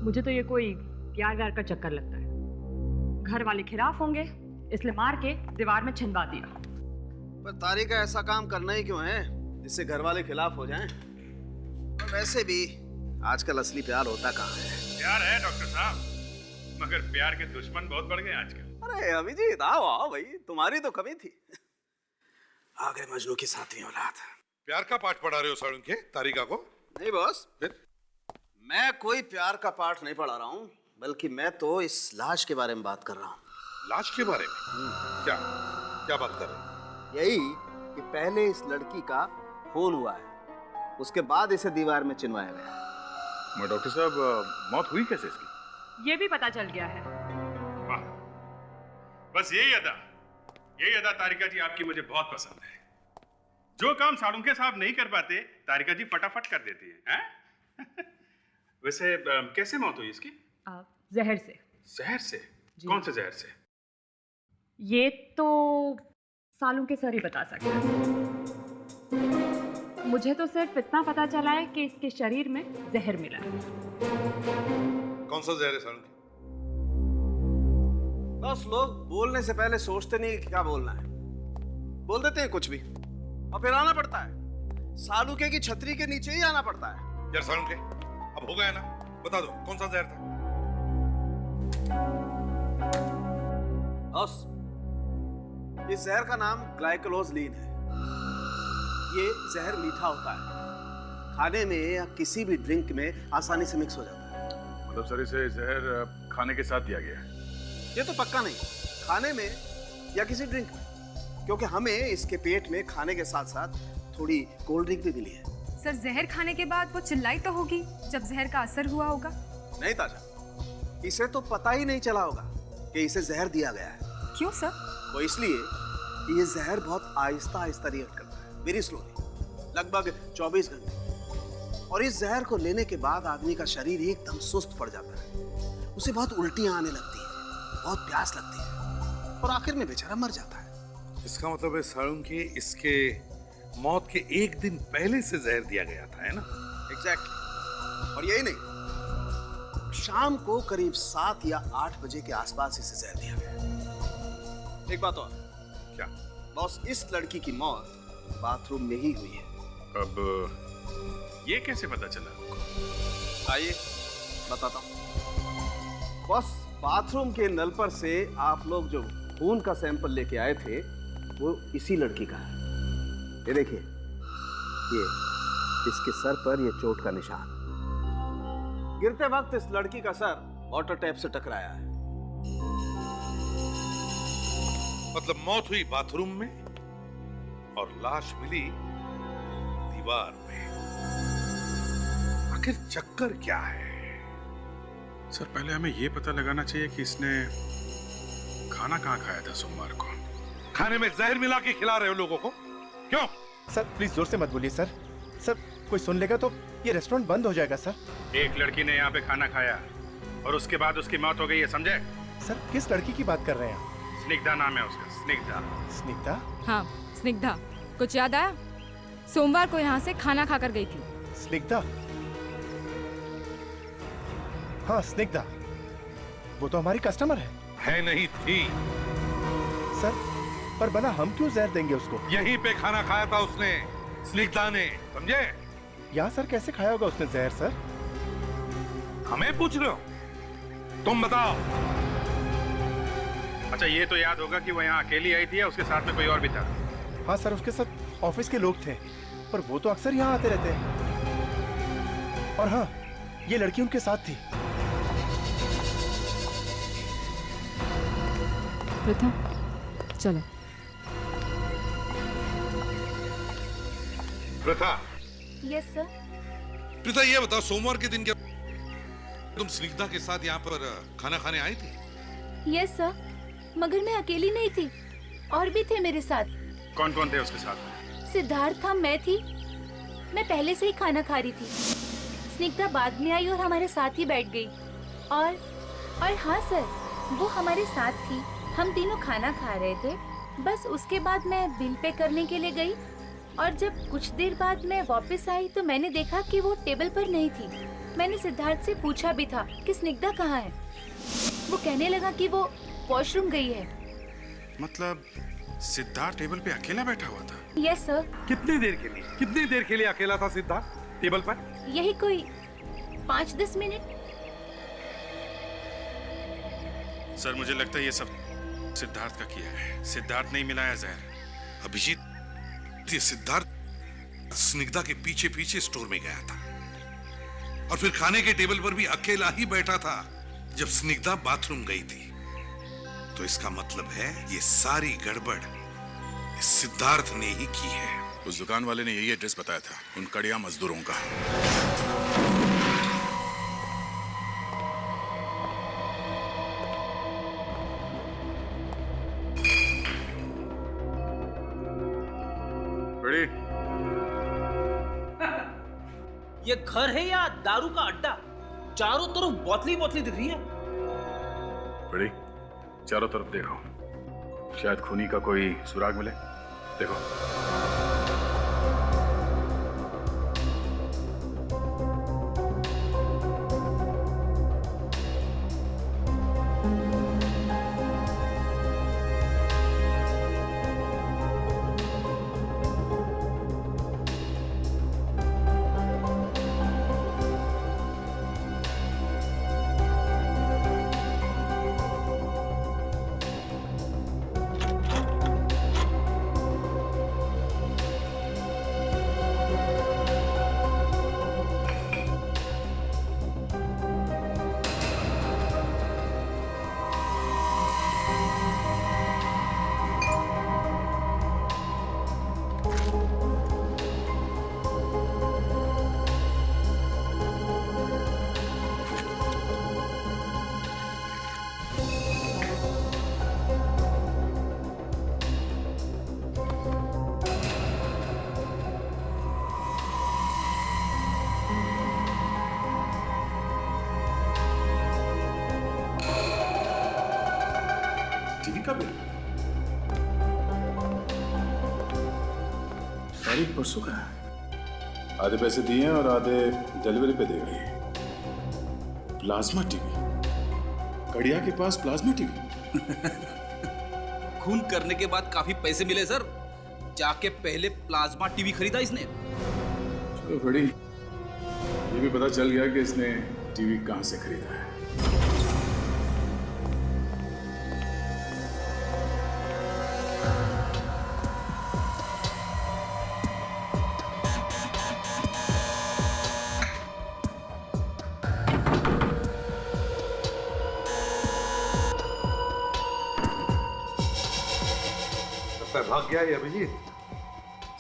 मुझे तो ये कोई प्यार व्यार का चक्कर लगता है। घर वाले खिलाफ होंगे इसलिए मार के दीवार में छिनवा दिया। पर तारिका ऐसा काम करना ही क्यों है जिससे घर वाले खिलाफ हो जाएं? और वैसे भी आजकल असली प्यार होता कहाँ है? प्यार है डॉक्टर साहब, मगर प्यार के दुश्मन बहुत बढ़ गए आजकल। अरे अभिजीत आओ आओ भाई, तुम्हारी तो कमी थी। आ गए मजनू की सातवीं औलाद। प्यार का पाठ पढ़ा रहे हो साळुंखे तारिका को? नहीं बॉस, मैं कोई प्यार का पाठ नहीं पढ़ा रहा हूँ, बल्कि मैं तो इस लाश के बारे में बात कर रहा हूँ। लाश के बारे में? क्या क्या बात कर रहे हो? यही कि पहले इस लड़की का खून हुआ है, उसके बाद इसे दीवार में चिनवाया गया। मैं डॉक्टर साहब, मौत हुई कैसे इसकी? ये भी पता चल गया है। वाह, बस यही अदा तारिका जी आपकी मुझे बहुत पसंद है। जो काम साळुंखे साहब नहीं कर पाते तारिका जी फटाफट कर देती हैं। वैसे कैसे मौत हुई इसकी? जहर से। जहर से? कौन से जहर से? ये तो साळुंखे सर ही बता सकते हैं। मुझे तो सिर्फ इतना पता चला है कि इसके शरीर में जहर मिला है। कौन सा जहर है साळुंखे? बस लोग बोलने से पहले सोचते नहीं कि क्या बोलना है, बोल देते हैं कुछ भी और फिर आना पड़ता है। साळुंखे की छतरी के नीचे ही आना पड़ता है। यार साळुंखे, अब हो गया ना, बता दो कौन सा जहर था? बॉस, इस जहर का नाम ग्लाइकोलोजलीन है। ये जहर मीठा होता है, खाने में या किसी भी ड्रिंक में आसानी से मिक्स हो जाता है। मतलब सर इसे जहर खाने के साथ दिया गया है? ये तो पक्का नहीं, खाने में या किसी ड्रिंक में, क्योंकि हमें इसके पेट में खाने के साथ साथ थोड़ी कोल्ड ड्रिंक भी मिली है। सर जहर खाने के बाद वो चिल्लाई तो होगी जब जहर का असर हुआ होगा? नहीं ताजा, इसे तो पता ही नहीं चला होगा कि इसे जहर दिया गया है। क्यों सर? वो इसलिए कि ये जहर बहुत आहिस्ता आहिस्ता रिएक्ट करता है, वेरी स्लोली, लगभग 24 घंटे। और इस जहर को लेने के बाद आदमी का शरीर एकदम सुस्त पड़ जाता है, उसे बहुत उल्टियां आने लगती है, बहुत प्यास लगती है और आखिर में बेचारा मर जाता है। इसका मतलब है साळुंखे इसके मौत के एक दिन पहले से जहर दिया गया था, है ना? एग्जैक्टली। और यही नहीं, शाम को करीब 7 या 8 बजे के आसपास इसे जहर दिया गया। एक बात और। क्या? बॉस, इस लड़की की मौत बाथरूम में ही हुई है। अब ये कैसे पता चला? आइए बताता हूँ। बॉस, बाथरूम के नल पर से आप लोग जो खून का सैंपल लेके आए थे वो इसी लड़की का है। ये देखिए, ये इसके सर पर ये चोट का निशान। गिरते वक्त इस लड़की का सर वाटर टैप से टकराया है। मतलब मौत हुई बाथरूम में और लाश मिली दीवार में। आखिर चक्कर क्या है? सर पहले हमें ये पता लगाना चाहिए कि इसने खाना कहाँ खाया था सोमवार को। खाने में जहर मिला के खिला रहे हो लोगों को, क्यों? सर प्लीज जोर से मत बोलिए सर। सर कोई सुन लेगा तो ये रेस्टोरेंट बंद हो जाएगा सर। एक लड़की ने यहाँ पे खाना खाया और उसके बाद उसकी मौत हो गई है, समझे? सर किस लड़की की बात कर रहे हैं आप? स्निग्धा नाम है उसका, स्निग्धा। स्निग्धा? हाँ स्निग्धा। कुछ याद आया? सोमवार को यहाँ से खाना खाकर गई थी। स्निग्धा? हाँ स्निग्धा, वो तो हमारी कस्टमर है नहीं थी सर। पर बना हम क्यों जहर देंगे उसको? यहीं पे खाना खाया था उसने, स्निग्धा ने, समझे? यहाँ सर कैसे खाया होगा उसने जहर सर? हमें पूछ रहे हो? तुम बताओ। अच्छा ये तो याद होगा कि वो यहाँ अकेली आई थी या उसके साथ में कोई और भी था? हाँ सर, उसके साथ ऑफिस के लोग थे, पर वो तो अक्सर यहाँ आते रहते हैं। और हाँ, ये लड़की उनके साथ थी। प्रथा चलो। प्रथा? Yes sir. प्रथा ये बताओ, सोमवार के दिन क्या तुम स्निग्धा के साथ यहाँ पर खाना खाने आई थी? यस सर, मगर मैं अकेली नहीं थी, और भी थे मेरे साथ। कौन कौन थे उसके साथ? सिद्धार्थ था, मैं थी। मैं पहले से ही खाना खा रही थी। स्निग्धा बाद में आई और हमारे साथ ही बैठ गई। और हाँ सर, वो हमारे साथ थी। हम तीनों खाना खा रहे थे। बस उसके बाद मैं बिल पे करने के लिए गई और जब कुछ देर बाद मैं वापस आई तो मैंने देखा कि वो टेबल पर नहीं थी। मैंने सिद्धार्थ से पूछा भी था कि स्निग्धा कहाँ है। वो कहने लगा कि वो वॉशरूम गई है। मतलब सिद्धार्थ टेबल पे अकेला बैठा हुआ था? Yes sir. कितनी देर के लिए अकेला था सिद्धार्थ टेबल पर? यही कोई 5-10 मिनट। सर मुझे लगता है ये सब सिद्धार्थ का किया है। सिद्धार्थ नहीं मिलाया जहर। अभिजीत, ये सिद्धार्थ स्निग्धा के पीछे पीछे स्टोर में गया था और फिर खाने के टेबल पर भी अकेला ही बैठा था जब स्निग्धा बाथरूम गई थी। तो इसका मतलब है ये सारी गड़बड़ इस सिद्धार्थ ने ही की है। उस दुकान वाले ने यही एड्रेस बताया था उन कड़िया मजदूरों का। बड़ी ये घर है या दारू का अड्डा? चारों तरफ बोतली बोतली दिख रही है। बड़ी चारों तरफ देखो, शायद खूनी का कोई सुराग मिले। देखो। टीवी का बिल तारीख परसों का है। आधे पैसे दिए और आधे डिलीवरी पे दे गई। प्लाज्मा टीवी, कड़िया के पास प्लाज्मा टीवी। खून करने के बाद काफी पैसे मिले सर। जाके पहले प्लाज्मा टीवी खरीदा इसने। चलो बड़ी, ये भी पता चल गया कि इसने टीवी कहां से खरीदा है। भाग गया ये अभिजीत।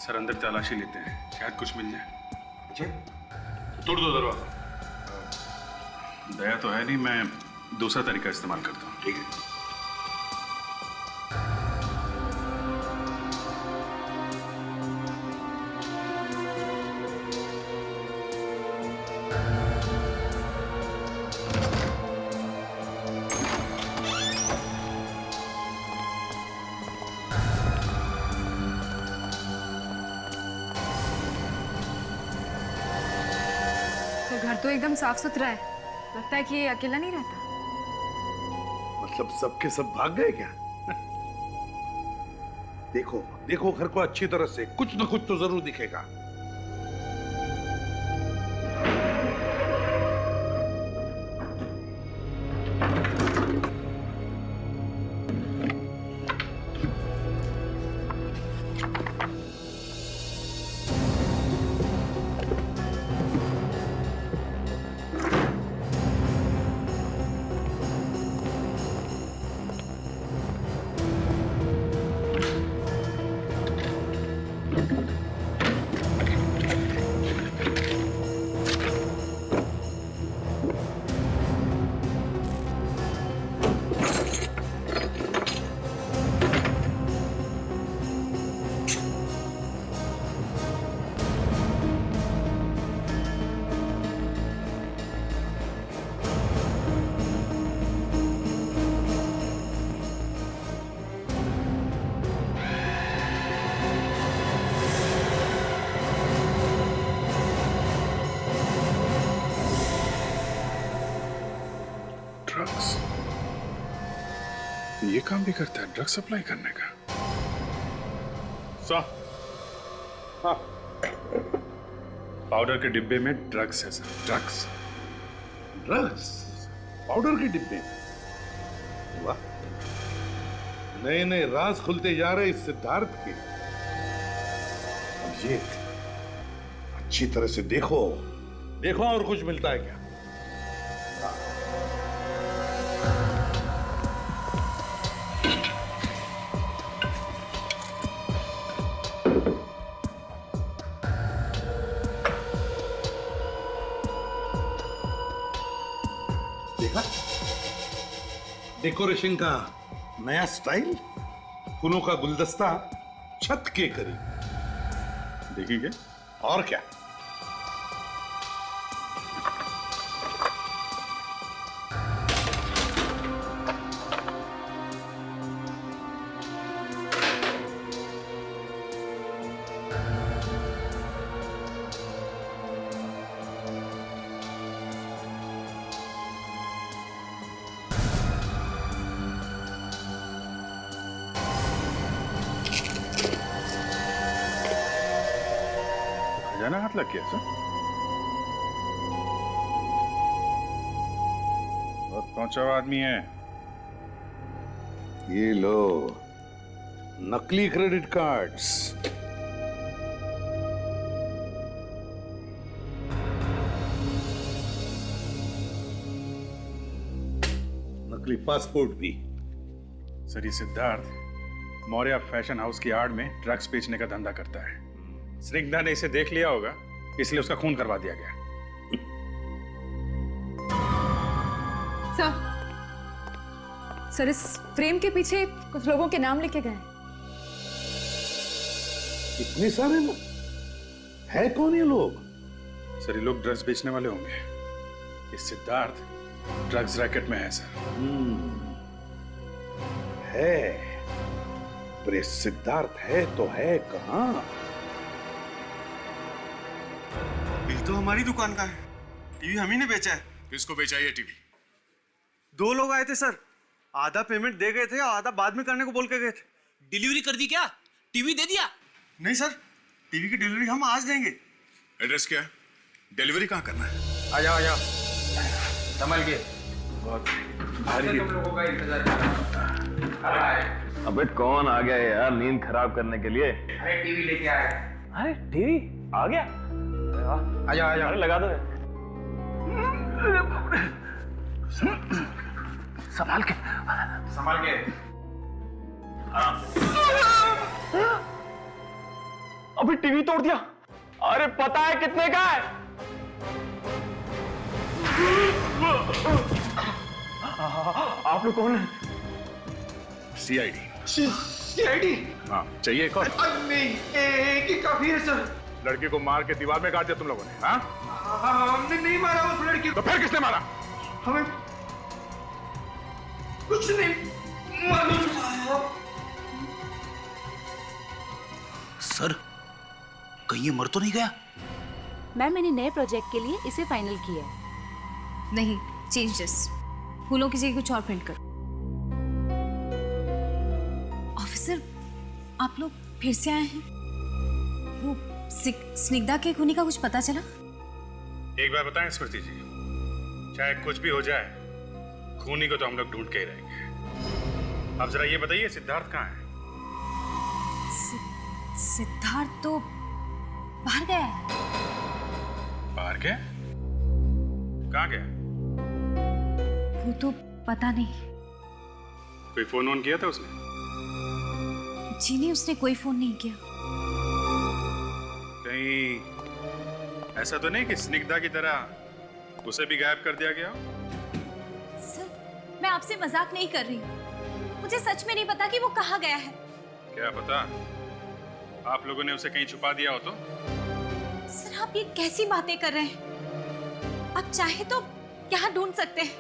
सर अंदर तलाशी लेते हैं, शायद कुछ मिल जाए। अच्छा, तोड़ दो दरवाजा। दया तो है नहीं, मैं दूसरा तरीका इस्तेमाल करता हूँ। ठीक है। घर तो एकदम साफ सुथरा है। लगता है कि ये अकेला नहीं रहता। मतलब सबके सब भाग गए क्या? देखो देखो घर को अच्छी तरह से, कुछ न कुछ तो जरूर दिखेगा। ये काम भी करता है, ड्रग सप्लाई करने का। सो हाँ, पाउडर के डिब्बे में ड्रग्स है सर, ड्रग्स। ड्रग्स पाउडर के डिब्बे में? वाह, नए नए राज खुलते जा रहे इस सिद्धार्थ के। अब ये अच्छी तरह से देखो देखो और कुछ मिलता है क्या। देखा डेकोरेशन का नया स्टाइल, फूलों का गुलदस्ता छत के करीब। देखिए और क्या, खजाना हाथ लग गया सर। बहुत पहुंचा हुआ आदमी है। ये लो नकली क्रेडिट कार्ड्स। नकली पासपोर्ट भी। सर ये सिद्धार्थ मौर्य फैशन हाउस की आड़ में ड्रग्स बेचने का धंधा करता है। स्निग्धा ने इसे देख लिया होगा, इसलिए उसका खून करवा दिया गया। सर इस फ्रेम के पीछे कुछ लोगों के नाम लिखे गए हैं। इतने सारे लोग है? कौन ये लोग? सर ये लोग ड्रग्स बेचने वाले होंगे। ये सिद्धार्थ ड्रग्स रैकेट में है सर। है, पर ये सिद्धार्थ है तो है कहां? बिल तो हमारी दुकान का है, टीवी हम ही ने बेचा है। किसको बेचा ये टीवी? 2 लोग आए थे सर, आधा पेमेंट दे गए थे और आधा बाद में करने को बोल के गए थे। डिलीवरी कर दी क्या? टीवी दे दिया? नहीं सर, टीवी की डिलीवरी हम आज देंगे। एड्रेस क्या है? डिलीवरी कहाँ करना है? आ जाओ संभल के। बहुत भारी तुम लोगों का इंतजार कर रहा है। अबे कौन आ गया यार नींद खराब करने के लिए? अरे टीवी लेके आए। अरे टीवी आ गया? आ जाओ अरे लगा दो। संभाल के। अभी टीवी तोड़ दिया। अरे पता है कितने का है? आप लोग कौन है? सीआईडी। सीआईडी? हाँ, चाहिए एक और? नहीं, एक ही काफी है सर। लड़की को मार के दीवार में गाड़ दिया तुम लोगों ने? हाँ? हमने नहीं मारा उस लड़की को। तो फिर किसने मारा? हमें कुछ नहीं मालूम। सर कहीं ये मर तो नहीं गया? मैम मैंने नए प्रोजेक्ट के लिए इसे फाइनल किया है। नहीं, चेंज दिस। फूलों की जगह कुछ और प्रिंट करो। ऑफिसर, आप लोग फिर से आए हैं? वो स्निग्धा के खूनी का कुछ पता चला? एक बार बताएं स्मृति जी, चाहे कुछ भी हो जाए, खूनी को तो हम लोग ढूंढ के ही रहेंगे। अब जरा ये बताइए सिद्धार्थ कहाँ है? सिद्धार्थ तो बाहर गया है। बाहर गया? कहाँ गया? वो तो पता नहीं। कोई फोन ऑन किया था उसने? जी नहीं, उसने कोई फोन नहीं किया। कहीं ऐसा तो नहीं कि स्निग्धा की तरह उसे भी गायब कर दिया गया हो? सर मैं आपसे मजाक नहीं कर रही हूँ, मुझे सच में नहीं पता कि वो कहाँ गया है। क्या पता आप लोगों ने उसे कहीं छुपा दिया हो तो? सर आप ये कैसी बातें कर रहे हैं? आप चाहे तो यहाँ ढूंढ सकते हैं।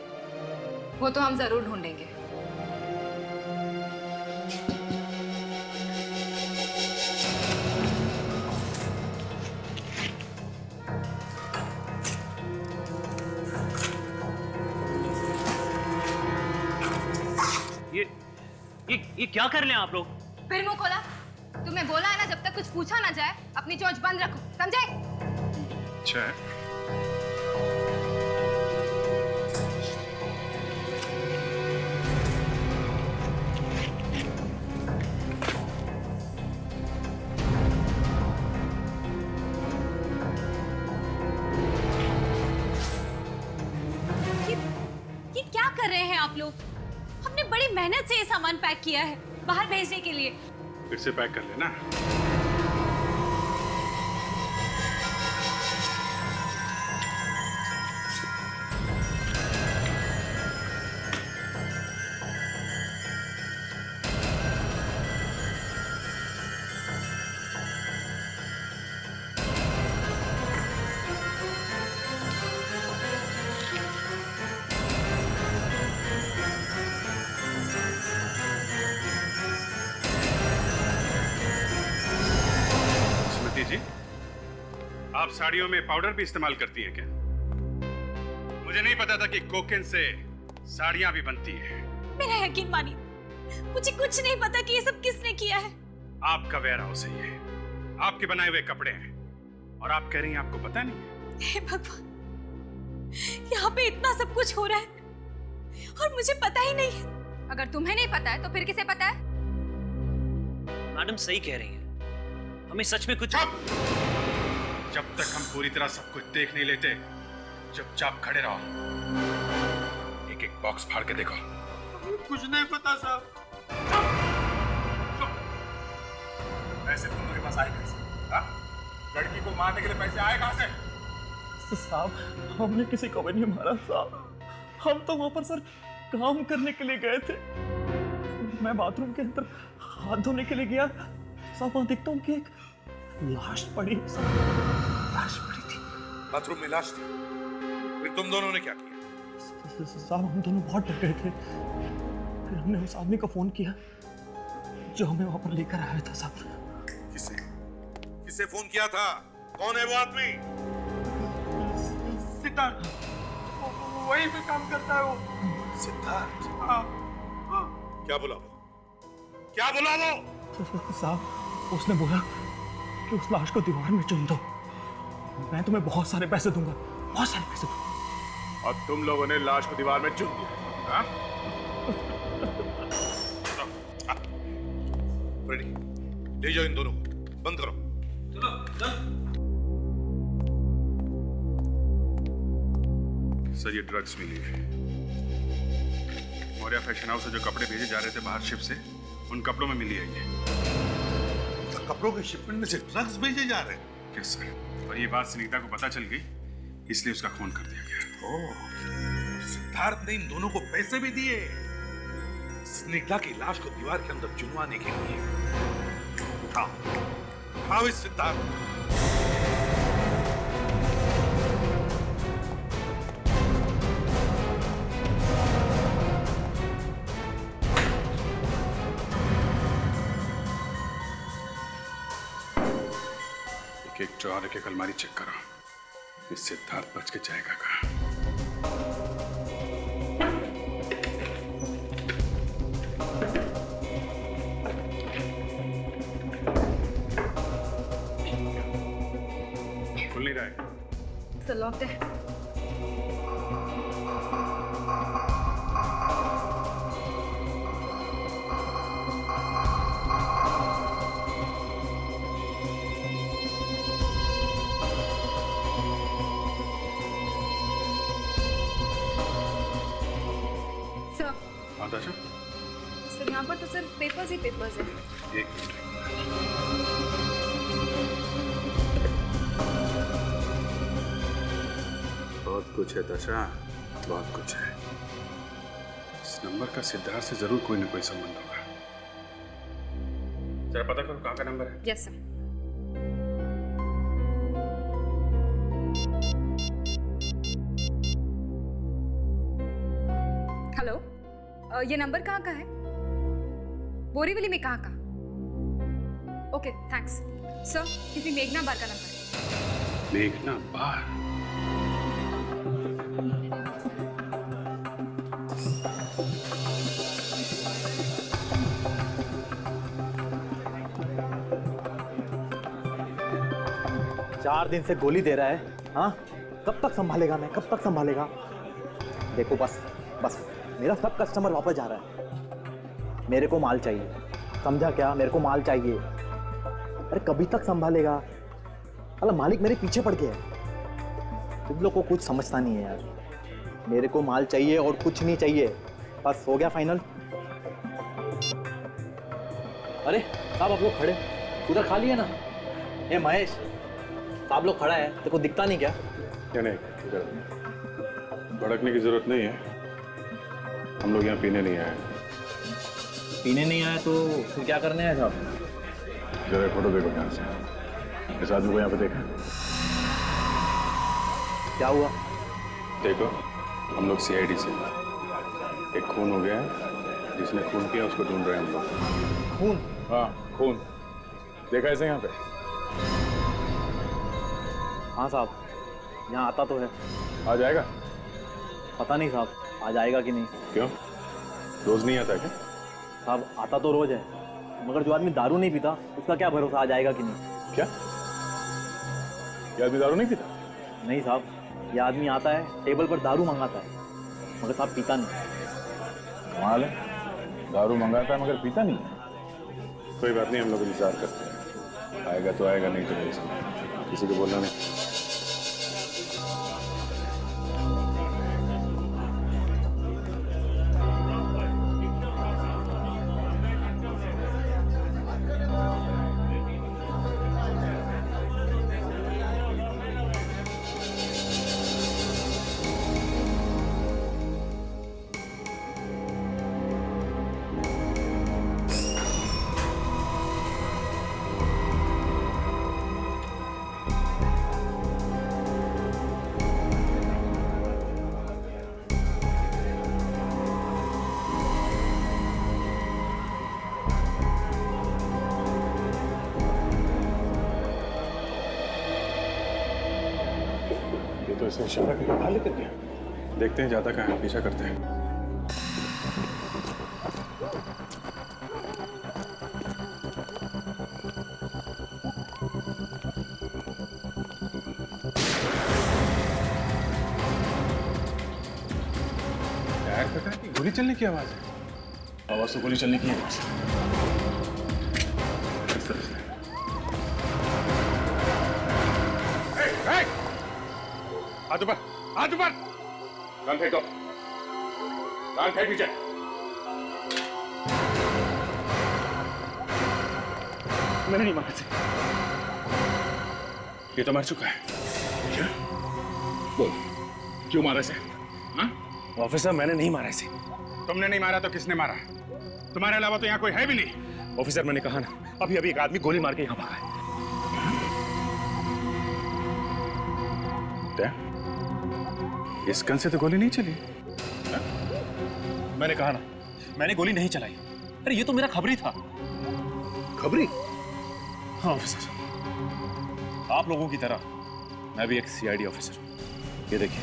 वो तो हम जरूर ढूंढेंगे। ये क्या कर रहे हैं आप लोग? फिर मुंह खोला। तुम्हें बोला है ना, जब तक कुछ पूछा ना जाए अपनी चोंच बंद रखो, समझे? अच्छा है। ये क्या कर रहे हैं आप लोग? हमने बड़ी मेहनत से ये सामान पैक किया है बाहर भेजने के लिए। फिर से पैक कर लेना। जी, आप साड़ियों में पाउडर भी इस्तेमाल करती हैं क्या? मुझे नहीं पता था कि कोकेन से साड़ियां भी बनती हैं। मेरा यकीन मानिए, मुझे कुछ नहीं पता कि ये सब किसने किया है। आपका वेयर हाउस है ये, आपके बनाए हुए कपड़े हैं, और आप कह रही हैं आपको पता नहीं है? हे भगवान, यहाँ पे इतना सब कुछ हो रहा है और मुझे पता ही नहीं है। अगर तुम्हें नहीं पता है तो फिर किसे पता है? मैडम सही कह रही हैं, हमें सच में कुछ। जब तक हम पूरी तरह सब कुछ देख नहीं लेते, चुपचाप खड़े रहो। एक एक बॉक्स फाड़ के देखो। कुछ नहीं पता साहब। पैसे तुम लोगों के पास आए कैसे? हाँ? लड़की को मारने के लिए पैसे आए कहां से? साहब हमने किसी को भी नहीं मारा साहब, हम तो वहां पर सर काम करने के लिए गए थे। मैं बाथरूम के अंदर हाथ धोने के लिए गया साहब, वहां देखता हूँ कि एक लाश पड़ी, लाश पड़ी थी। बाथरूम में लाश थी? फिर तुम दोनों ने क्या किया? साहब हम दोनों बहुत डर गए थे, फिर हमने उस आदमी को फोन किया जो हमें वहां पर लेकर आया था साहब। किसे किसे फोन किया था? कौन है वो आदमी? सिद्धार्थ, वहीं पे काम करता है वो। सिद्धार्थ? हाँ। क्या बोला वो? क्या बोला वो? साहब उसने बोला कि उस लाश को दीवार में चुन दो, मैं तुम्हें बहुत सारे पैसे दूंगा, बहुत सारे पैसे दूंगा। और तुम लोगों ने लाश को दीवार में चुन दिया? हाँ? रेडी, ले जाओ इन दोनों को, बंद करो। सर ये ड्रग्स मिली है। मौर्या फैशन हाउस से जो कपड़े भेजे जा रहे थे बाहर शिप से, उन कपड़ों में मिली है ये। कपड़ों के शिपमेंट में से ड्रग्स भेजे जा रहे हैं? यस सर, और ये बात स्निग्धा को पता चल गई, इसलिए उसका खून कर दिया गया। ओह, सिद्धार्थ ने इन दोनों को पैसे भी दिए स्निग्धा की लाश को दीवार के अंदर चुनवाने के लिए। उठाओ इस सिद्धार्थ। एक ड्रॉर, एक अलमारी चेक करो, इस सिद्धार्थ बच के जाएगा कहाँ? खुल नहीं रहा है। सर लॉक्ड है। सर यहाँ पर तो सिर्फ पेपर्स ही पेपर्स हैं। एक मिनट। बहुत कुछ है दशा, बहुत कुछ है। इस नंबर का सिद्धार्थ से जरूर कोई ना कोई संबंध होगा। जरा पता करो कहाँ का नंबर है। Yes sir. हेलो, ये नंबर कहाँ का है? बोरीवली में कहाँ का? Okay thanks sir. किसी मेघना बार का नंबर है। मेघना बार? 4 दिन से गोली दे रहा है। हाँ, कब तक संभालेगा? मैं कब तक संभालेगा? देखो बस बस, मेरा सब कस्टमर वापस जा रहा है। मेरे को माल चाहिए, समझा क्या? मेरे को माल चाहिए। अरे कभी तक संभालेगा? अरे मालिक मेरे पीछे पड़ गया है। तुम लोग को कुछ समझता नहीं है यार। मेरे को माल चाहिए और कुछ नहीं चाहिए। बस हो गया फाइनल। अरे साहब आप लोग खड़े उधर खाली है ना? ए महेश, साहब लोग खड़ा है, तेरे को दिखता नहीं क्या? क्या नहीं, भड़कने की जरूरत नहीं है। हम लोग यहाँ पीने नहीं आए। पीने नहीं आए तो फिर क्या करने आए साहब? जरा फोटो देखो ध्यान से। इस आदमी को यहाँ पे देखा? क्या हुआ? देखो, हम लोग CID से। एक खून हो गया है, जिसने खून किया उसको ढूंढ रहे हैं हम लोग। खून? हाँ, खून देखा ऐसे यहाँ पे? हाँ साहब, यहाँ आता तो है। आ जाएगा? पता नहीं साहब, आ जाएगा कि नहीं। क्यों, रोज नहीं आता क्या? साहब आता तो रोज है, मगर जो आदमी दारू नहीं पीता उसका क्या भरोसा आ जाएगा कि नहीं। क्या, ये आदमी दारू नहीं पीता? नहीं साहब, ये आदमी आता है, टेबल पर दारू मंगाता है, मगर साहब पीता नहीं। कमाल है, दारू मंगाता है मगर पीता नहीं है। कोई बात नहीं, हम लोग इंतजार करते हैं। आएगा तो आएगा, नहीं तो नहीं। किसी को बोलना नहीं। तो इसे इशारा करके बाहर लेकर गया। देखते हैं जाता कहाँ है, पीछा करते हैं। टायर पता है कि गोली चलने की आवाज है। आवाज तो गोली चलने की आवाज है। इस तरह से। हाथ ऊपर, हाथ ऊपर। गन फेंको, गन फेंक पीछे। मैंने नहीं मारा थे। ये तो मर चुका है। क्या? बोल, क्यों मारा इसे? हाँ? ऑफिसर, मैंने नहीं मारा इसे। तुमने नहीं मारा तो किसने मारा? तुम्हारे अलावा तो यहाँ कोई है भी नहीं। ऑफिसर, मैंने कहा ना, अभी अभी एक आदमी गोली मार के यहाँ भागा है। इस गन से तो गोली नहीं चली। हा? मैंने कहा ना, मैंने गोली नहीं चलाई। अरे ये तो मेरा खबरी था। खबरी? हाँ ऑफिसर, आप लोगों की तरह मैं भी एक CID ऑफिसर हूँ। ये देखिए,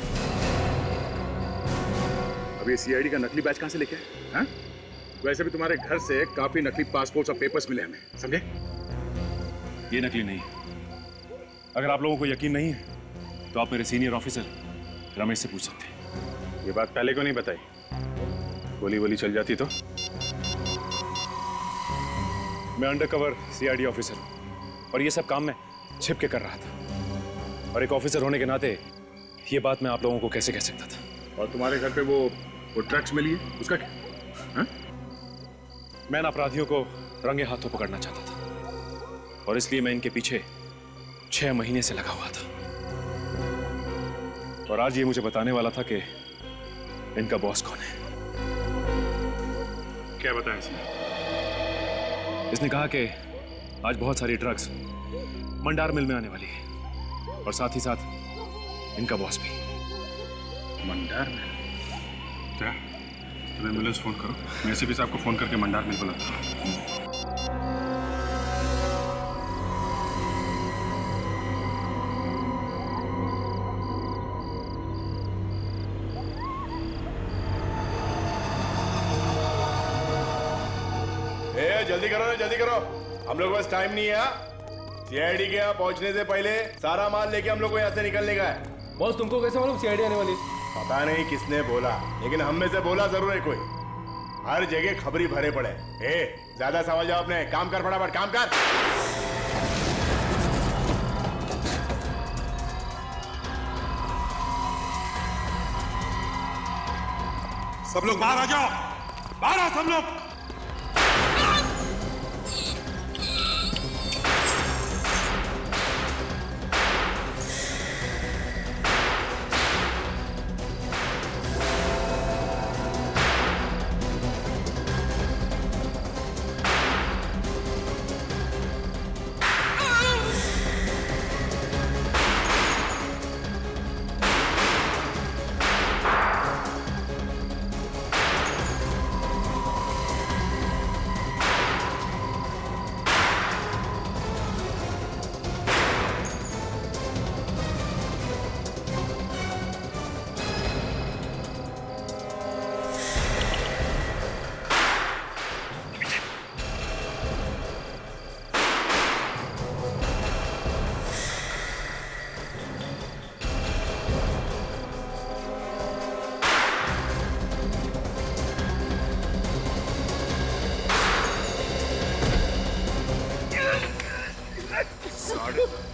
अब ये CID का नकली बैच कहाँ से लेके आए? हाँ? वैसे भी तुम्हारे घर से काफी नकली पासपोर्ट्स और पेपर्स मिले हमें, समझे? ये नकली नहीं है। अगर आप लोगों को यकीन नहीं है तो आप मेरे सीनियर ऑफिसर रमेश से पूछ सकते हैं। ये बात पहले क्यों नहीं बताई? गोली वोली चल जाती तो? मैं अंडरकवर CID ऑफिसर हूं और ये सब काम मैं छिप के कर रहा था। और एक ऑफिसर होने के नाते ये बात मैं आप लोगों को कैसे कह सकता था? और तुम्हारे घर पे वो ड्रग्स मिली है, उसका क्या? हा? मैं इन अपराधियों को रंगे हाथों पकड़ना चाहता था और इसलिए मैं इनके पीछे 6 महीने से लगा हुआ था। और आज ये मुझे बताने वाला था कि इनका बॉस कौन है। क्या बताया इसने? इसने कहा कि आज बहुत सारी ड्रग्स मंडार मिल में आने वाली है और साथ ही साथ इनका बॉस भी। मंडार मिल? क्या? तुम एम्बुलेंस फोन करो, मैं एसीपी साहब को फोन करके मंडार मिल बुलाता हूँ। जल्दी करो, जल्दी करो, हम लोग के पास टाइम नहीं है। सीआईडी के यहाँ पहुँचने से पहले सारा माल लेके हम लोग को यहाँ से निकलने का है। बॉस तुमको कैसे मालूम सीआईडी आने वाली? पता नहीं किसने बोला, लेकिन हम में से बोला जरूर है कोई। हर जगह खबरी भरे पड़े। ज्यादा सवाल जवाब नहीं, काम कर फटाफट, काम कर। सब लोग बाहर आ जाओ, बाहर आओ सब लोग।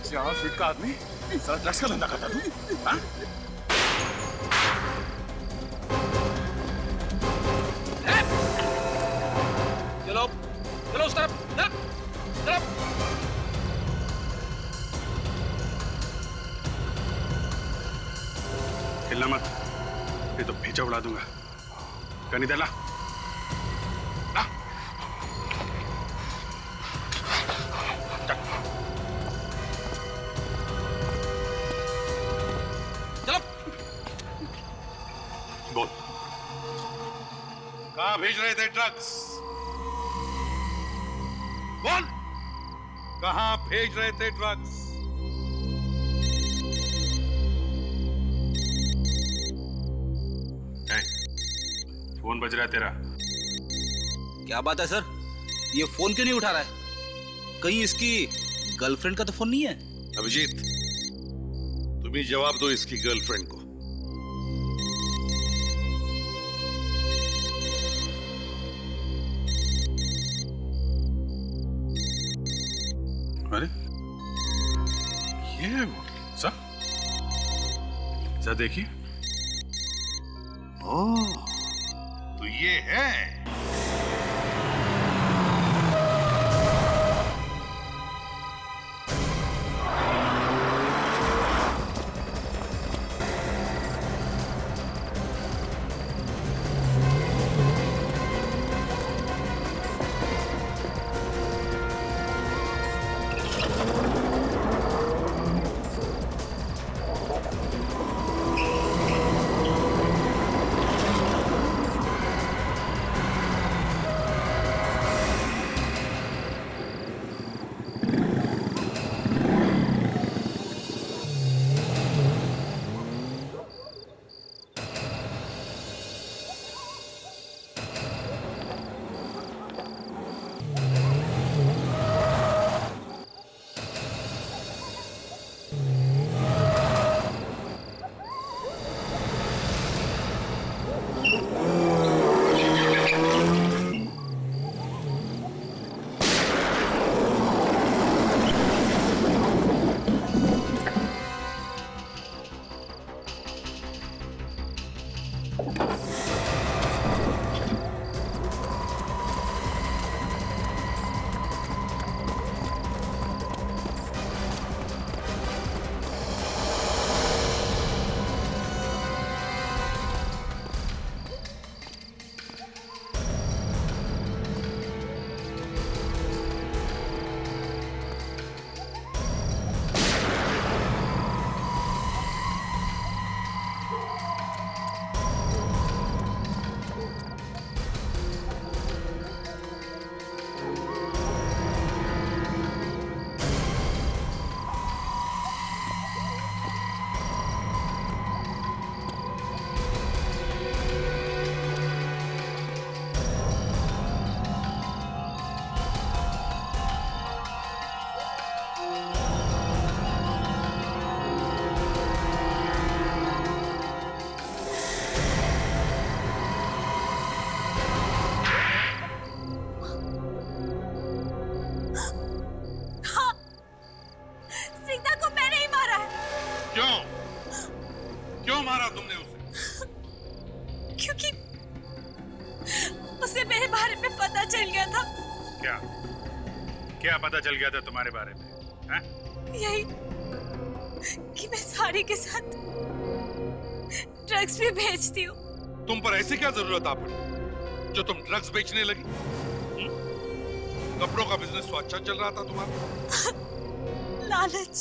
यहाँ फीट का आदमी सारा ड्रग्स का धंधा करता तू? हाँ? चलो चलो उस तरफ, चलो। हिलना मत, ये तो पीछे उड़ा दूंगा। कनी दे ला। बोल, कहां भेज रहे थे ड्रग्स? बोल, कहां भेज रहे थे ड्रग्स? फोन बज रहा है तेरा। क्या बात है सर, ये फोन क्यों नहीं उठा रहा है? कहीं इसकी गर्लफ्रेंड का तो फोन नहीं है? अभिजीत, तुम ही जवाब दो इसकी गर्लफ्रेंड को। अरे ये सर, सर देखिए। ओह, तो ये है। क्या पता चल गया था तुम्हारे बारे में? हाँ? यही कि मैं साड़ी के साथ ड्रग्स भी बेचती हूँ। तुम पर ऐसी क्या जरूरत आ पड़ी जो तुम ड्रग्स बेचने लगी? कपड़ों का बिजनेस तो अच्छा चल रहा था तुम्हारा। लालच,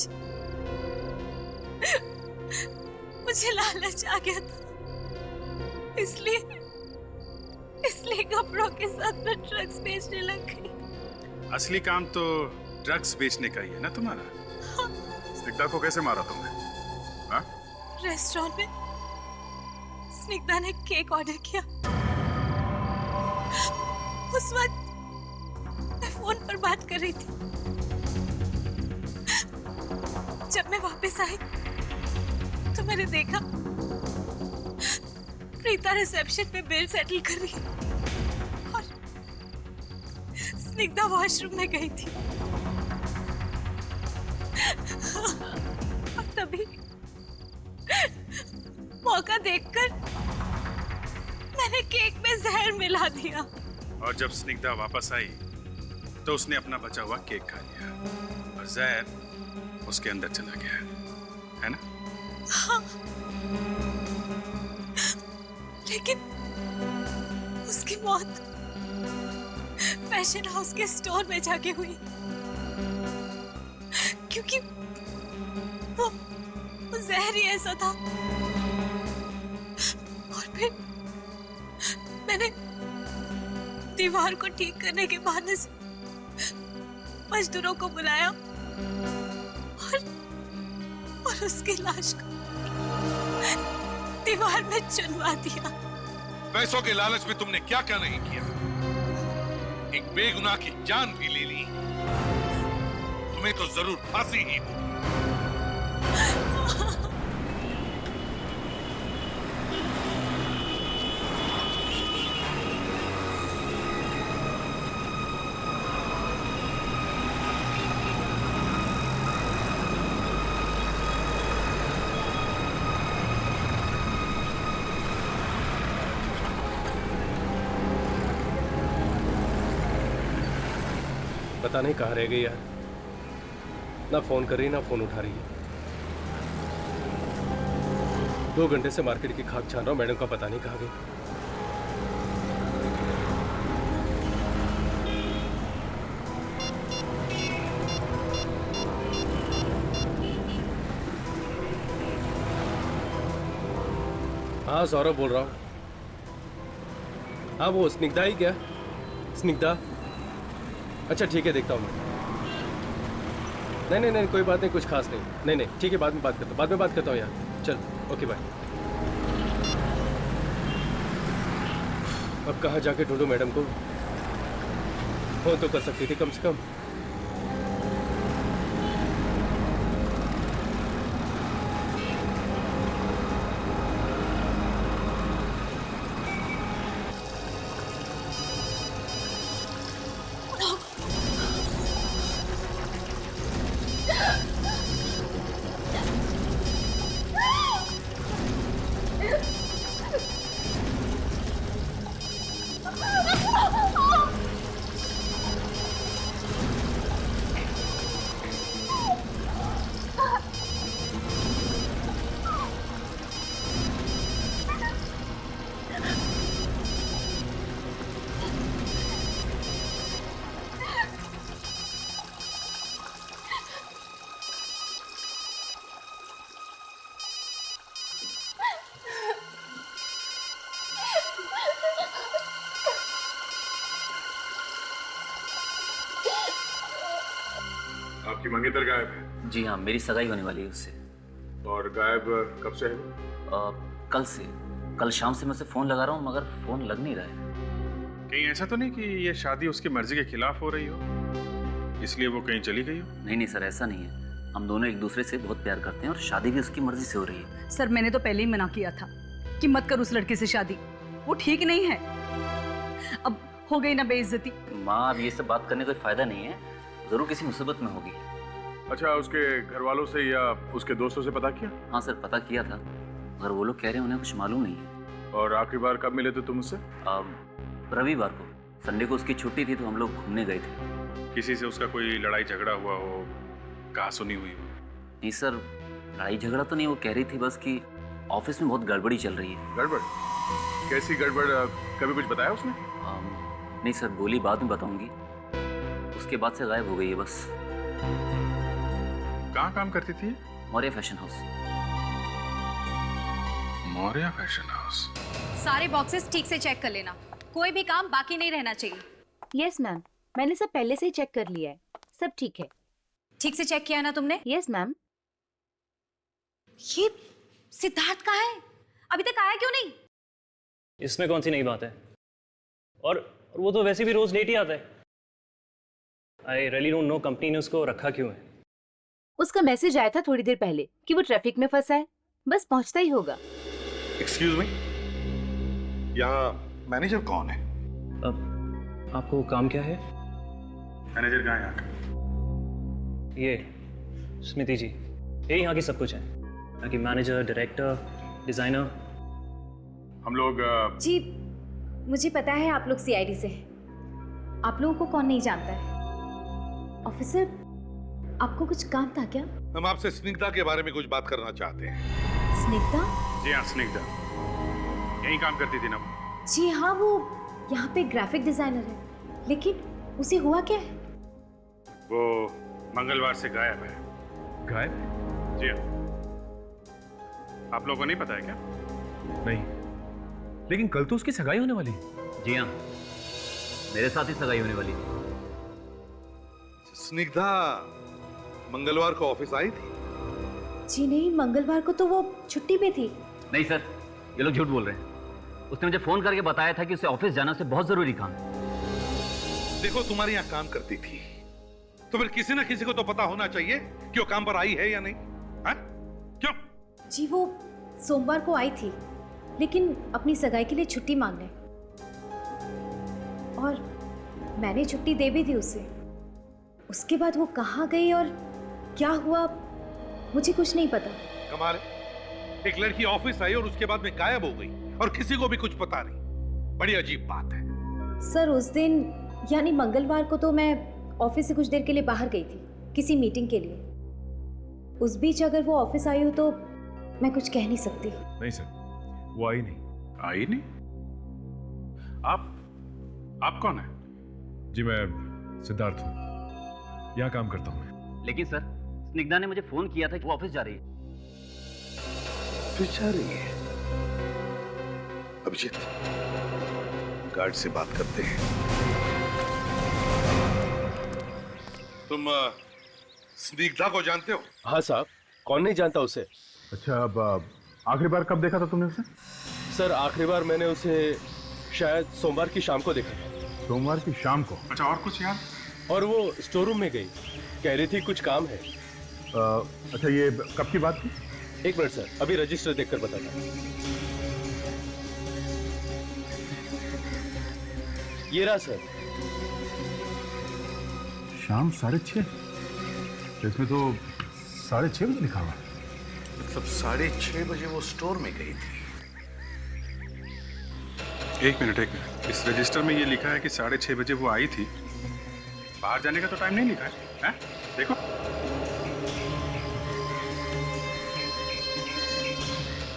मुझे लालच आ गया था, इसलिए कपड़ों के साथ मैं ड्रग्स बेचने लग गई। असली काम तो ड्रग्स बेचने का ही है ना तुम्हारा? हाँ। स्निग्धा को कैसे मारा तुमने? हाँ? रेस्टोरेंट में स्निग्धा ने केक ऑर्डर किया। उस वक्त मैं फोन पर बात कर रही थी। जब मैं वापस आई तो मैंने देखा प्रीता रिसेप्शन में बिल सेटल कर रही है और स्निग्धा वॉशरूम में गई थी। और तभी मौका देखकर मैंने केक में जहर मिला दिया। और जब स्निग्धा वापस आई तो उसने अपना बचा हुआ केक खा लिया और जहर उसके अंदर चला गया, है ना? हाँ। लेकिन उसकी मौत फैशन हाउस के स्टोर में जाके हुई, क्योंकि वो जहर ही ऐसा था। और फिर मैंने दीवार को ठीक करने के बहाने से मजदूरों को बुलाया और उसकी लाश को दीवार में चुनवा दिया। पैसों के लालच में तुमने क्या क्या नहीं किया। एक बेगुनाह की जान भी ले ली। तुम्हें तो जरूर फांसी ही हो। पता नहीं कहाँ रह गई यार, ना फोन कर रही ना फोन उठा रही है। 2 घंटे से मार्केट की खाक छान रहा हूँ, मैडम का पता नहीं कहाँ गई। हाँ सौरभ बोल रहा हूँ। हाँ वो स्निग्धा ही क्या? स्निग्धा? अच्छा ठीक है, देखता हूँ मैं। नहीं कोई बात नहीं, कुछ खास नहीं। नहीं ठीक है, बाद में बात करता हूँ यार। चल ओके बाय। अब कहाँ जाके ढूंढूं मैडम को? फोन तो कर सकती थी कम से कम। आपकी मंगेतर गायब है? जी हाँ, मेरी सगाई होने वाली है उससे। और गायब कब से है? कल से। कल शाम से मैं उसे फोन लगा रहा हूँ मगर फोन लग नहीं रहा है। कहीं ऐसा तो नहीं कि ये शादी उसकी मर्जी के खिलाफ हो रही हो, इसलिए वो कहीं चली गई हो? नहीं सर, ऐसा नहीं है। हम दोनों एक दूसरे से बहुत प्यार करते हैं और शादी भी उसकी मर्जी से हो रही है। सर मैंने तो पहले ही मना किया था कि मत कर उस लड़के से शादी, वो ठीक नहीं है। अब हो गई ना बेइज्जती। माँ, अब ये सब बात करने का कोई फायदा नहीं है, जरूर किसी मुसीबत में होगी। अच्छा, उसके घर वालों से या उसके दोस्तों से पता किया? हाँ सर, पता किया था, मगर वो लोग कह रहे हैं उन्हें कुछ मालूम नहीं है। और आखिरी बार कब मिले थे तुम उससे? रविवार को, संडे को उसकी छुट्टी थी तो हम लोग घूमने गए थे। किसी से उसका कोई लड़ाई झगड़ा हुआ हो, कहा सुनी हुई हो? नहीं सर, लड़ाई झगड़ा तो नहीं, वो कह रही थी बस कि ऑफिस में बहुत गड़बड़ी चल रही है। गड़बड़? कैसी गड़बड़? कभी कुछ बताया उसने? नहीं सर, बोली बाद में बताऊंगी। उसके बाद से गायब हो गई है बस। कहाँ काम करती थी? Maurya fashion house. Maurya fashion house. सारे बॉक्सेस ठीक से चेक कर लेना, कोई भी काम बाकी नहीं रहना चाहिए। यस मैम, मैंने सब पहले से ही चेक कर लिया है, सब ठीक है। ठीक से चेक किया ना तुमने? Yes ma'am. ये सिद्धार्थ कहाँ है? अभी तक आया क्यों नहीं? इसमें कौन सी नई बात है? और वो तो वैसे भी रोज लेट ही आता है। I really don't know company ने उसको रखा क्यों है। उसका मैसेज आया था थोड़ी देर पहले कि वो ट्रैफिक में फंसा है, बस पहुंचता ही होगा। एक्सक्यूज मी, यहाँ मैनेजर कौन है? आपको काम क्या है? मैनेजर कहाँ है यहाँ का? ये स्मृति जी, ये यहाँ की सब कुछ है, बाकी मैनेजर, डायरेक्टर, डिजाइनर। हम लोग जी मुझे पता है आप लोग सीआईडी से हैं। आप लोगों को कौन नहीं जानता है। ऑफिसर, आपको कुछ काम था क्या? हम आपसे स्निग्धा के बारे में कुछ बात करना चाहते हैं। स्निग्धा? जी हाँ, स्निग्धा यहीं काम करती थी ना? जी हाँ, वो यहाँ पे ग्राफिक डिजाइनर है, लेकिन उसे हुआ क्या है? वो मंगलवार से गायब है। गायब? जी हाँ। आप लोगों को नहीं पता है क्या? नहीं, लेकिन कल तो उसकी सगाई होने वाली है। जी हाँ, मेरे साथ ही सगाई होने वाली थी। स्निग्धा मंगलवार को ऑफिस आई थी? जी नहीं, मंगलवार को तो वो छुट्टी पे थी। नहीं सर, ये लोग झूठ बोल रहे हैं। उसने मुझे फोन करके बताया था कि उसे ऑफिस जाना से बहुत जरूरी काम है। देखो, तुम्हारे यहाँ काम करती थी तो फिर किसी ना किसी को तो पता होना चाहिए कि वो काम पर आई है या नहीं। हाँ? क्यों? जी वो सोमवार को आई थी, लेकिन अपनी सगाई के लिए छुट्टी मांगने, और मैंने छुट्टी दे भी दी उसे। उसके बाद वो कहाँ गई और क्या हुआ मुझे कुछ नहीं पता। कमाल है, एक लड़की ऑफिस आई और उसके बाद में गायब हो गई और किसी को भी कुछ पता नहीं। बड़ी अजीब बात है। सर उस दिन यानी मंगलवार को तो मैं ऑफिस से कुछ देर के लिए बाहर गई थी किसी मीटिंग के लिए। उस बीच अगर वो ऑफिस आई हो तो मैं कुछ कह नहीं सकती। नहीं सर, वो आई नहीं। आई नहीं? आप कौन है? जी मैं सिद्धार्थ हूँ, यहाँ काम करता हूँ मैं। लेकिन सर, स्निग्धा ने मुझे फोन किया था कि वो ऑफिस जा रही है। ऑफिस जा रही है? अभिजीत, गार्ड से बात करते हैं। तुम स्निग्धा को जानते हो? हाँ साहब, कौन नहीं जानता उसे। अच्छा, अब आखिरी बार कब देखा था तुमने उसे? सर आखिरी बार मैंने उसे शायद सोमवार की शाम को देखा था। सोमवार की शाम को? अच्छा, और कुछ यार? और वो स्टोर रूम में गई, कह रही थी कुछ काम है। अच्छा, ये कब की बात थी? एक मिनट सर, अभी रजिस्टर देखकर बताता हूँ। ये रहा सर। शाम 6:30? इसमें तो 6:30 बजे लिखा हुआ। मतलब 6:30 बजे वो स्टोर में गई थी। एक मिनट। इस रजिस्टर में ये लिखा है कि 6:30 बजे वो आई थी। बाहर जाने का तो टाइम नहीं लिखा है, हैं? देखो।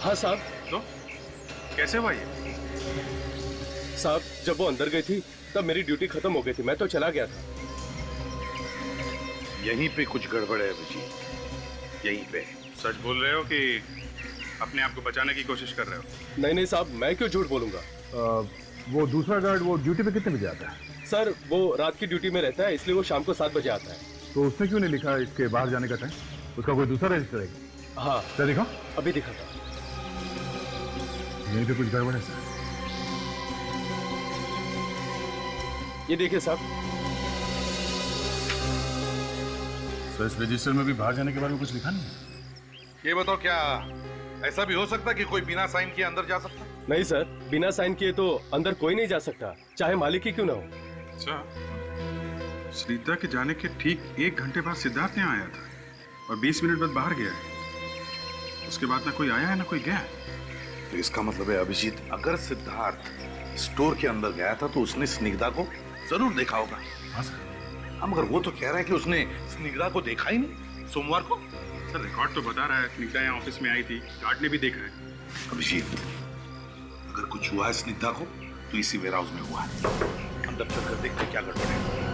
हाँ साहब। तो कैसे हुआ ये? साहब जब वो अंदर गई थी तब मेरी ड्यूटी खत्म हो गई थी, मैं तो चला गया था। यहीं पे कुछ गड़बड़ है अभिजीत, यहीं पे। सच बोल रहे हो कि अपने आप को बचाने की कोशिश कर रहे हो? नहीं साहब, मैं क्यों झूठ बोलूंगा। वो दूसरा गार्ड वो ड्यूटी पे कितने बजे आता है? सर वो रात की ड्यूटी में रहता है, इसलिए वो शाम को 7 बजे आता है। तो उसने क्यों नहीं लिखा इसके बाहर जाने का टाइम? उसका कोई दूसरा रजिस्टर है? हाँ क्या दिखा? अभी दिखा था। यहीं पे कुछ गड़बड़ है सर। ये देखिए साहब। सर इस रजिस्टर में भी बाहर जाने के बारे में कुछ लिखा नहीं है? ये बताओ, क्या ऐसा भी हो सकता है कि कोई बिना साइन किए अंदर जा सकता? नहीं सर, बिना साइन किए तो अंदर कोई नहीं जा सकता, चाहे मालिक ही क्यों ना हो। अच्छा, स्निग्धा के जाने के ठीक 1 घंटे बाद सिद्धार्थ यहाँ आया था और 20 मिनट बाद बाहर गया है। उसके बाद ना कोई आया है ना कोई गया। तो इसका मतलब है अभिजीत, अगर सिद्धार्थ स्टोर के अंदर गया था तो उसने स्निग्धा को जरूर देखा होगा। हाँ सर, मगर वो तो कह रहा है कि उसने स्निग्धा को देखा ही नहीं सोमवार को। सर रिकॉर्ड तो बता रहा है स्निग्धा यहाँ ऑफिस में आई थी, गार्ड ने भी देखा है। अभिजीत, अगर कुछ हुआ है स्निग्धा को तो इसी वेयर हाउस में हुआ है। अंदर चलकर देखते क्या गड़बड़ है।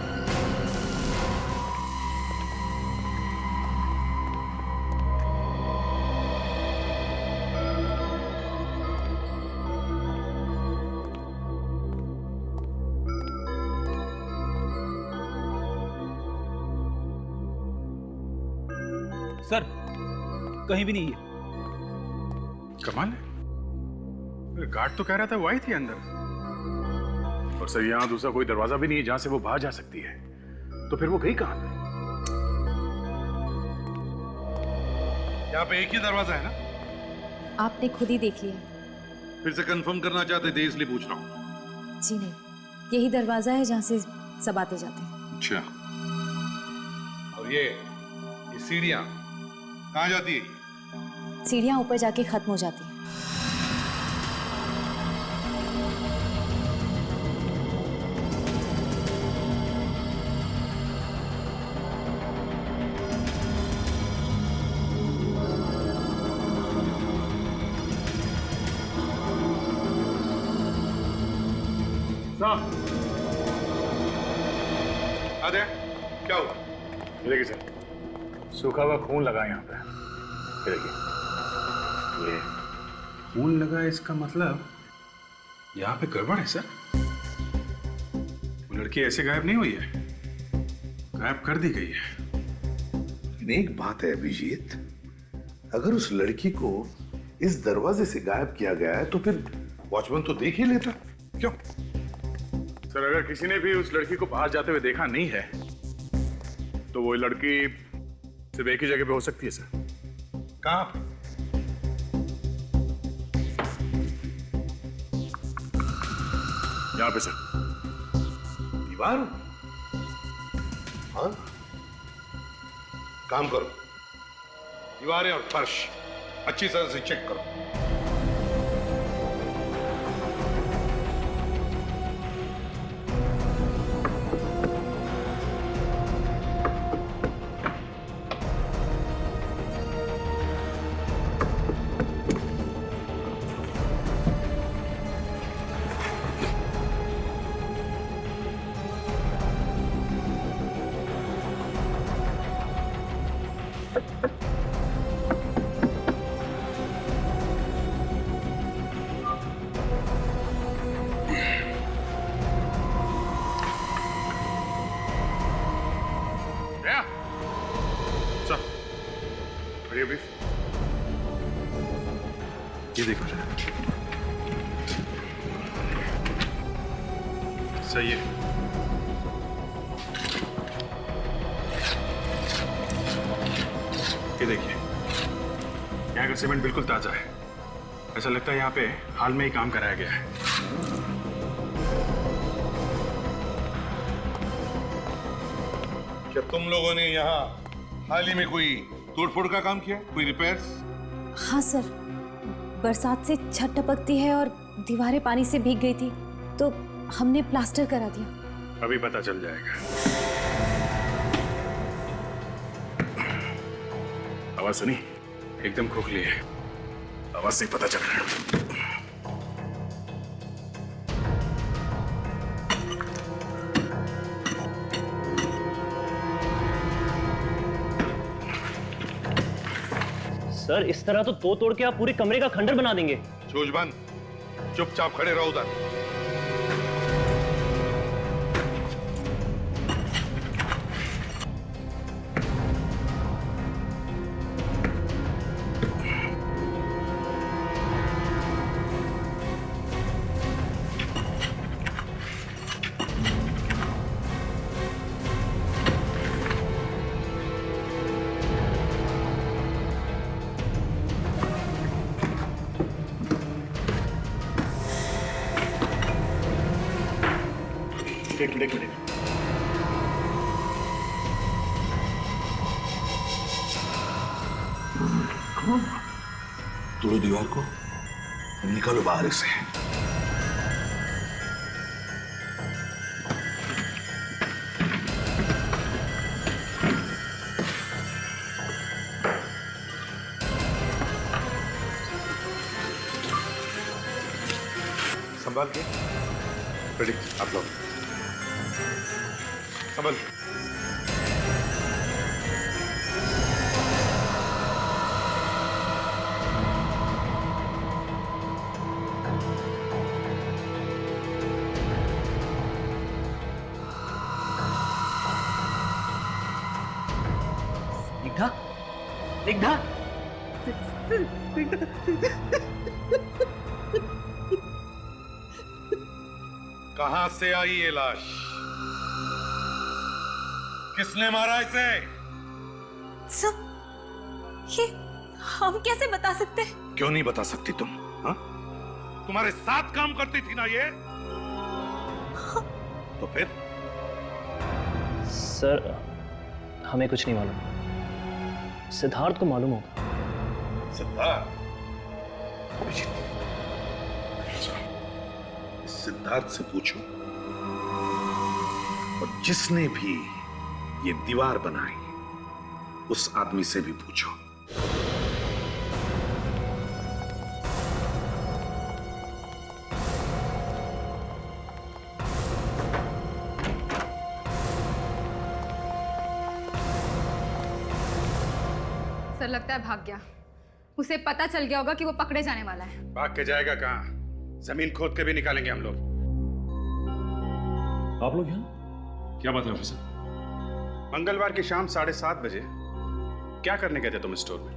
सर कहीं भी नहीं है। कमाल है, गार्ड तो कह रहा था वो आई थी अंदर। और सर यहाँ दूसरा कोई दरवाजा भी नहीं है जहां से वो बाहर जा सकती है, तो फिर वो गई कहां पे? यहाँ पे एक ही दरवाजा है ना? आपने खुद ही देख लिया। फिर से कंफर्म करना चाहते थे इसलिए पूछ रहा हूँ। जी नहीं, यही दरवाजा है जहाँ से सब आते जाते हैं। अच्छा, और ये सीढ़ियाँ कहाँ जाती है? सीढ़ियाँ ऊपर जाके खत्म हो जाती हैं। आदे, क्या हुआ? ये देखिए सर, सूखा हुआ खून लगा यहाँ पे। ये देखिए, ये खून लगा है, इसका मतलब यहाँ पे गड़बड़ है सर। वो लड़की ऐसे गायब नहीं हुई है, गायब कर दी गई है। लेकिन एक बात है अभिजीत, अगर उस लड़की को इस दरवाजे से गायब किया गया है तो फिर वॉचमैन तो देख ही लेता। क्यों? सर अगर किसी ने भी उस लड़की को बाहर जाते हुए देखा नहीं है तो वो लड़की सिर्फ एक ही जगह पे हो सकती है सर। कहां पे? यहाँ पे सर। दीवार? हाँ, काम करो, दीवारें और फर्श अच्छी तरह से चेक करो। ये देखो सही है। ये देखिए, यहाँ का सीमेंट बिल्कुल ताजा है। ऐसा लगता है यहाँ पे हाल में ही काम कराया गया है। क्या तुम लोगों ने यहाँ हाल ही में कोई तोड़फोड़ का काम किया, कोई रिपेयर्स? हाँ सर, बरसात से छत टपकती है और दीवारें पानी से भीग गई थी तो हमने प्लास्टर करा दिया। अभी पता चल जाएगा। आवाज सुनी? एकदम खोखली है, आवाज से पता चल रहा है। सर इस तरह तो तोड़ के आप पूरे कमरे का खंडर बना देंगे। सूझबंद, चुपचाप खड़े रहो उधर। एक मिनट। तोड़ो दीवार को, निकालो बाहर से। संभाल के। प्रेडिक्ट आप लोग संभाल। स्निग्धा, कहां से आई ये लाश? किसने मारा इसे? सर, ये हम कैसे बता सकते हैं? क्यों नहीं बता सकती तुम? हाँ? तुम्हारे साथ काम करती थी ना ये? तो फिर? सर हमें कुछ नहीं मालूम, सिद्धार्थ को मालूम होगा। सिद्धार्थ? सिद्धार्थ से पूछो, और जिसने भी ये दीवार बनाई उस आदमी से भी पूछो। सर लगता है भाग गया। उसे पता चल गया होगा कि वो पकड़े जाने वाला है। भाग के जाएगा कहाँ? जमीन खोद के भी निकालेंगे हम लोग। आप लोग यहाँ? क्या बात है ऑफिसर? मंगलवार की शाम 7:30 बजे क्या करने गए थे तुम स्टोर में?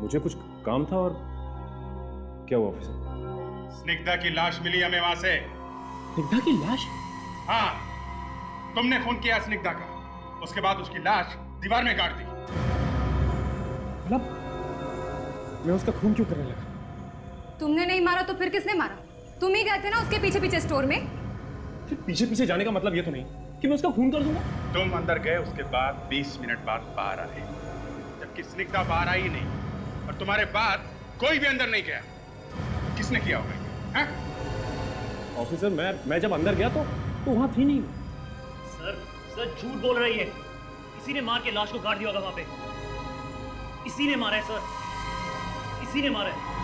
मुझे कुछ काम था और क्या हुआ ऑफिसर? स्निग्धा की लाश मिली हमें वहां से। स्निग्धा की लाश? हाँ, तुमने खून किया स्निग्धा का, उसके बाद उसकी लाश दीवार में गाड़ दी। मतलब मैं उसका खून क्यों करने लगा? तुमने नहीं मारा तो फिर किसने मारा? तुम ही गए थे ना उसके पीछे पीछे स्टोर में। फिर पीछे पीछे जाने का मतलब ये तो नहीं कि मैं उसका खून कर दूंगा। तुम अंदर गए, उसके बाद 20 मिनट बाद बाहर आए, जबकि स्निग्धा बाहर आई नहीं, और तुम्हारे बाद कोई भी अंदर नहीं गया। किसने किया होगा? ऑफिसर मैं जब अंदर गया तो वहां थी नहीं। सर झूठ बोल रही है। किसी ने मार के लाश को गाड़ दिया होगा वहां पे। इसी ने मारा है सर, इसी ने मारा है।